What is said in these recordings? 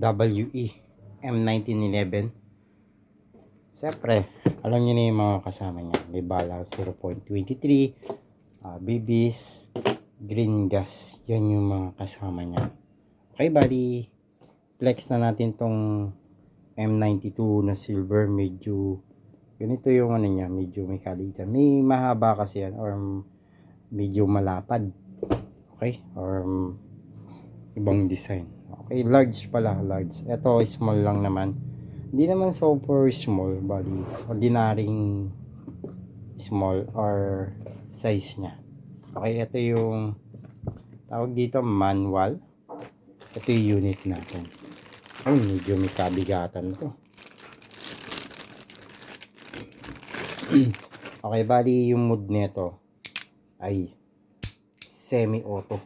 WE M1911. Siyempre, alam niyo na yung mga kasama niya. May bala 0.23, BBs, green gas. Yan yung mga kasama niya. Okay, bali, flex na natin tong M92 na silver. Medyo, ganito yung ano niya, medyo may kalitan. May mahaba kasi yan, or medyo malapad. Okay, or ibang design. Okay, large pala, large. Ito, small lang naman. Hindi naman super small, bali, ordinaryong small or size niya. Okay, ito yung tawag dito, manual. Ito yung unit natin. Oh, medyo may kabigatan to. Okay, bali yung mood nito ay semi-auto.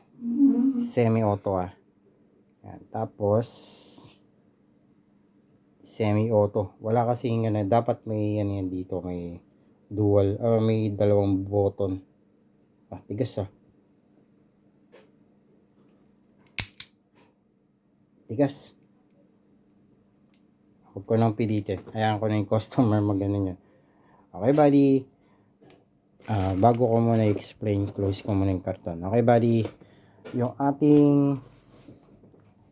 Semi-auto Yan. Tapos semi-auto. Wala kasi yung ano, dapat may ano yan dito, may dual, may dalawang button. Tigas Tigas. Huwag ko nang pilitin. Hayaan ko na yung customer magano yan. Okay, bali, bago ko muna explain, close ko muna yung karton. Okay, bali, yung ating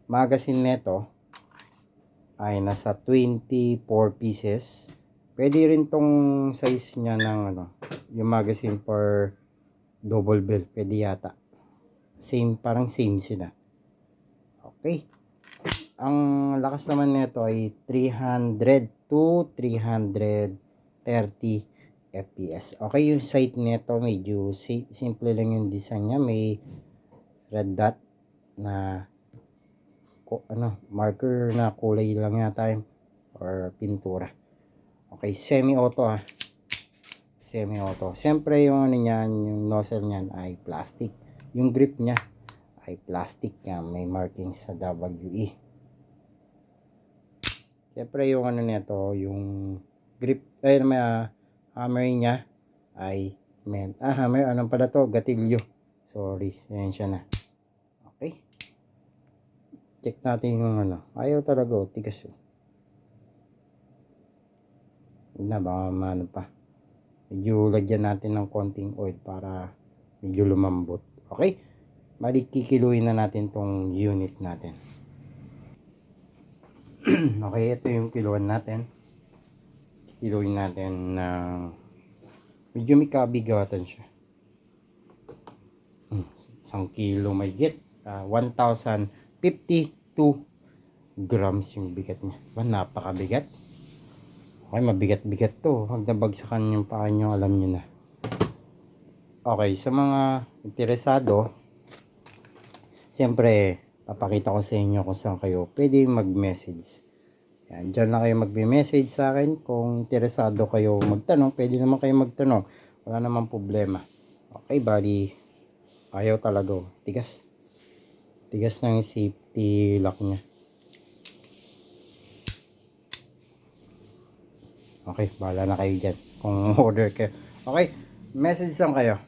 magazine neto ay nasa 24 pieces. Pwede rin tong size niya ng ano, yung magazine for double barrel. Pwede yata. Same, parang same sila. Okay. Ang lakas naman nito ay 300 to 330 FPS. Okay, yung sight nito medyo simple lang yung design niya. May red dot na marker na kulay lang yata yun, or pintura. Okay, semi-auto Semi-auto. Siyempre yung ano niyan, yung nozzle niyan ay plastic. Yung grip niya ay plastic yan. May marking sa WE. Siyempre yung ano nito, yung grip, may hammer niya ay hammer, anong pala to? Gatilyo. Sorry, yan siya na. Okay. Check natin yung ano. Ayaw talaga, tigas na, baka maano pa. Medyo lagyan natin ng konting oil para medyo lumambot. Okay? Balik kikiluin na natin tong unit natin. Okay, ito yung kiluan natin. Kiluin natin ng medyo may kabigatan siya. 1 kilo may get. 1,052 grams yung bigat niya. Napakabigat. Okay, mabigat-bigat to. Huwag nabagsakan yung paa nyo, alam nyo na. Okay, sa mga interesado, siyempre, papakita ko sa inyo kung saan kayo pwede mag-message. Yan, dyan lang kayo mag-message sa akin. Kung interesado kayo magtanong, pwede naman kayo magtanong. Wala namang problema. Okay, bali, ayaw talaga. Tigas. Tigas ng safety lock niya. Okay, bahala na kayo dyan kung order kayo. Okay, message lang kayo.